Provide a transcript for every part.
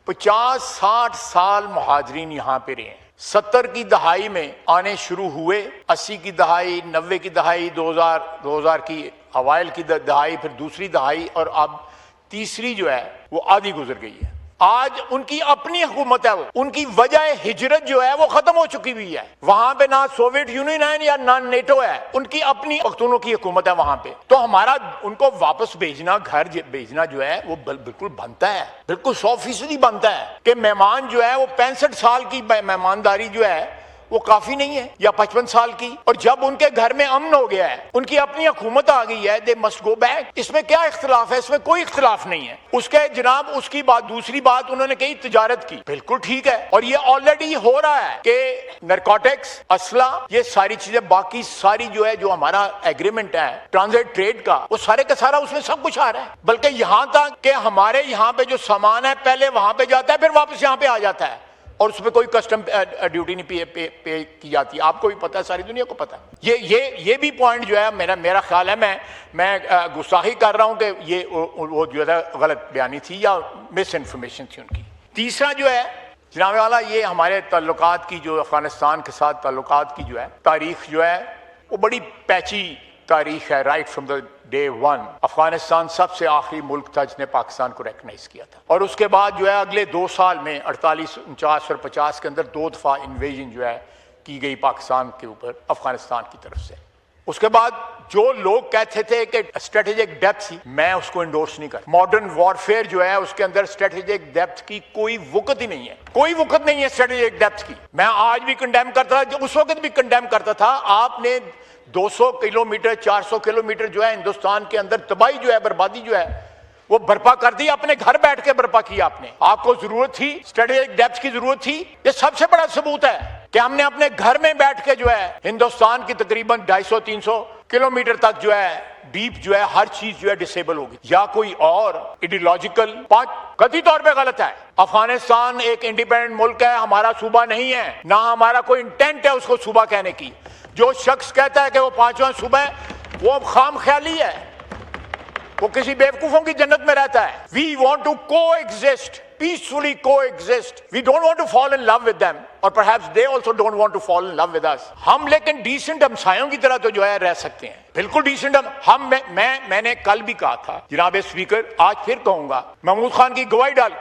50-60 سال مہاجرین یہاں پہ رہے ہیں. 70 کی دہائی میں آنے شروع ہوئے, 80 کی دہائی, 90 کی دہائی, 2000 کی اوائل کی دہائی, پھر دوسری دہائی, اور اب تیسری جو ہے وہ آدھی گزر گئی ہے. آج ان کی اپنی حکومت ہے, ان کی وجہ ہجرت جو ہے وہ ختم ہو چکی ہوئی ہے. وہاں پہ نہ سوویت یونین ہے یا نہ نیٹو ہے, ان کی اپنی پختونوں کی حکومت ہے وہاں پہ. تو ہمارا ان کو واپس بھیجنا, گھر بھیجنا جو ہے وہ بالکل بنتا ہے, بالکل 100% بنتا ہے کہ مہمان جو ہے وہ 65 سال کی مہمانداری جو ہے وہ کافی نہیں ہے, یا 55 سال کی. اور جب ان کے گھر میں امن ہو گیا ہے, ان کی اپنی حکومت آ گئی ہے, دے مسٹ گو بیک. اس میں کیا اختلاف ہے؟ اس میں کوئی اختلاف نہیں ہے. اس کے جناب اس کی بات, دوسری بات انہوں نے کہی تجارت کی, بالکل ٹھیک ہے, اور یہ آلریڈی ہو رہا ہے کہ نارکوٹکس, اسلحہ, یہ ساری چیزیں, باقی ساری جو ہے جو ہمارا ایگریمنٹ ہے ٹرانزٹ ٹریڈ کا, وہ سارے کا سارا اس میں سب کچھ آ رہا ہے. بلکہ یہاں تک کہ ہمارے یہاں پہ جو سامان ہے پہلے وہاں پہ جاتا ہے, پھر واپس یہاں پہ آ جاتا ہے, اور اس پہ کوئی کسٹم ڈیوٹی نہیں پے کی جاتی. آپ کو بھی پتا ہے, ساری دنیا کو پتا ہے. یہ بھی پوائنٹ جو ہے میرا خیال ہے, میں گستاخی کر رہا ہوں کہ یہ وہ جو ہے غلط بیانی تھی یا مس انفارمیشن تھی ان کی. تیسرا جو ہے جناب والا, یہ ہمارے تعلقات کی, جو افغانستان کے ساتھ تعلقات کی جو ہے تاریخ جو ہے وہ بڑی پیچی تاریخ ہے. Right from the day one Afghanistan سب سے آخری ملک تھا جس نے پاکستان کو ریکگنائز کیا تھا, اور اس کے بعد جو ہے اگلے 2 سال میں 48, 49 اور 50 کے اندر 2 دفعہ انویژن جو ہے کی گئی پاکستان کے اوپر افغانستان کی طرف سے. اس کے بعد جو لوگ کہتے تھے کہ اسٹریٹجک ڈیپتھ تھی, میں اس کو انڈورس نہیں کرتا. ماڈرن وارفیئر جو ہے اس کے اندر اسٹریٹجک ڈیپتھ کی کوئی وقت ہی نہیں ہے, کوئی وقت نہیں ہے اسٹریٹجک ڈیپتھ کی. میں آج بھی کنڈیم کرتا تھا, اس وقت بھی کنڈیم کرتا تھا. آپ نے 200 کلومیٹر 400 کلومیٹر جو ہے ہندوستان کے اندر تباہی جو ہے, بربادی جو ہے وہ برپا کر دی, اپنے گھر بیٹھ کے برپا کیا آپ نے. آپ کو ضرورت تھی اسٹریٹجک ڈیپتھ کی, ضرورت تھی. یہ سب سے بڑا ثبوت ہے کہ ہم نے اپنے گھر میں بیٹھ کے جو ہے ہندوستان کی تقریباً 250-300 کلومیٹر تک جو ہے ڈیپ جو ہے ہر چیز جو ہے ڈسیبل ہوگی. یا کوئی اور ایڈیولوجیکل قطعی طور پہ غلط ہے. افغانستان ایک انڈیپینڈنٹ ملک ہے, ہمارا صوبہ نہیں ہے, نہ ہمارا کوئی انٹینٹ ہے اس کو صوبہ کہنے کی. جو شخص کہتا ہے کہ وہ 5واں صوبہ ہے, وہ خام خیالی ہے, وہ کسی بیوقوفوں کی جنت میں رہتا ہے. We want to coexist, peacefully coexist. We don't want to fall in love with them, or perhaps they also don't want to fall in love with us. ہم لیکن ڈیسنٹ ہمسایوں کی طرح تو جو ہے رہ سکتے ہیں, بالکل ڈیسنٹ. میں نے کل بھی کہا تھا جناب اسپیکر, آج پھر کہوں گا, محمود خان کی گواہی ڈال,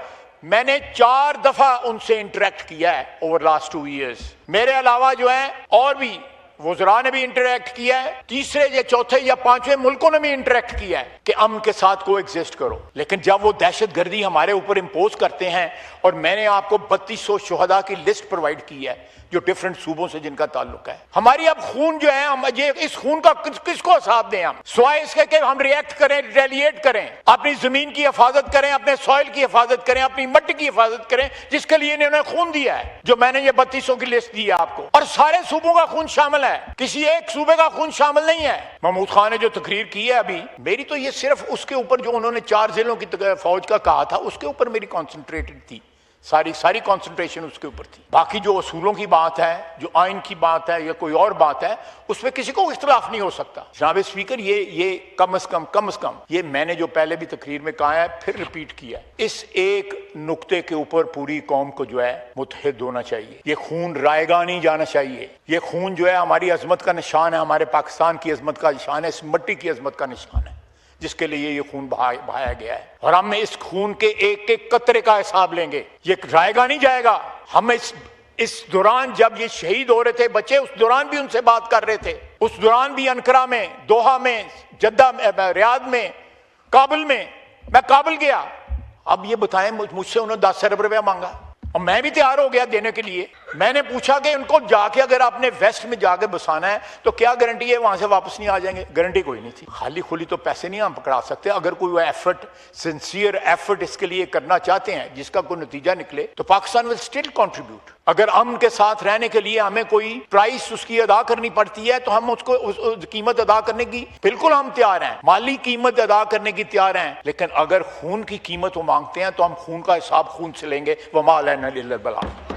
میں نے 4 دفعہ ان سے انٹریکٹ کیا ہے اوور لاسٹ 2 ایئرز. میرے علاوہ جو ہے اور بھی وزراء نے بھی انٹریکٹ کیا ہے, تیسرے یا چوتھے یا 5ویں ملکوں نے بھی انٹریکٹ کیا ہے کہ امن کے ساتھ کو ایگزسٹ کرو. لیکن جب وہ دہشت گردی ہمارے اوپر امپوز کرتے ہیں, اور میں نے آپ کو 3200 شہداء کی لسٹ پرووائڈ کی ہے جو ڈفرنٹ صوبوں سے جن کا تعلق ہے. ہماری اب خون جو ہے, ہم یہ اس خون کا کس کو حساب دیں ہم, سوائے اس کے کہ ہم ریئیکٹ کریں, ریلیٹ کریں, اپنی زمین کی حفاظت کریں, اپنے سوئل کی حفاظت کریں, اپنی مٹی کی حفاظت کریں, جس کے لیے انہوں نے خون دیا ہے, جو میں نے یہ 3200 کی لسٹ دی ہے آپ کو. اور سارے صوبوں کا خون شامل ہے, کسی ایک صوبے کا خون شامل نہیں ہے. محمود خان نے جو تقریر کی ہے ابھی, میری تو یہ صرف اس کے اوپر جو انہوں نے 4 ضلعوں کی فوج کا کہا تھا, اس کے اوپر میری کانسنٹریٹڈ تھی, ساری کانسنٹریشن اس کے اوپر تھی. باقی جو اصولوں کی بات ہے, جو آئین کی بات ہے, یا کوئی اور بات ہے, اس میں کسی کو اختلاف نہیں ہو سکتا. جناب اسپیکر, یہ کم از کم یہ میں نے جو پہلے بھی تقریر میں کہا ہے, پھر ریپیٹ کیا, اس ایک نقطے کے اوپر پوری قوم کو جو ہے متحد ہونا چاہیے. یہ خون رائے گاہ نہیں جانا چاہیے. یہ خون جو ہے ہماری عظمت کا نشان ہے, ہمارے پاکستان کی عظمت کا نشان ہے, اس مٹی کی عظمت کا نشان ہے جس کے لیے یہ خون بہایا گیا ہے. اور ہم اس خون کے ایک ایک قطرے کا حساب لیں گے. یہ رائے گاہ نہیں جائے گا. ہم اس دوران جب یہ شہید ہو رہے تھے بچے, اس دوران بھی ان سے بات کر رہے تھے, اس دوران بھی انقرہ میں, دوحہ میں, جدہ, ریاض میں, کابل میں. میں کابل گیا, اب یہ بتائیں مجھ سے انہوں نے 10 ارب روپیہ مانگا, اور میں بھی تیار ہو گیا دینے کے لیے. میں نے پوچھا کہ ان کو جا کے اگر آپ نے ویسٹ میں جا کے بسانا ہے تو کیا گارنٹی ہے وہاں سے واپس نہیں آ جائیں گے؟ گارنٹی کوئی نہیں تھی. خالی کھلی تو پیسے نہیں ہم پکڑا سکتے. اگر کوئی ایفرٹ, سنسیئر ایفرٹ اس کے لیے کرنا چاہتے ہیں جس کا کوئی نتیجہ نکلے, تو پاکستان ول اسٹل کنٹریبیوٹ. اگر امن کے ساتھ رہنے کے لیے ہمیں کوئی پرائس اس کی ادا کرنی پڑتی ہے تو ہم اس کو قیمت ادا کرنے کی بالکل ہم تیار ہیں, مالی قیمت ادا کرنے کی تیار ہیں. لیکن اگر خون کی قیمت وہ مانگتے ہیں تو ہم خون کا حساب خون سے لیں گے. وما علینا الا البلاغ.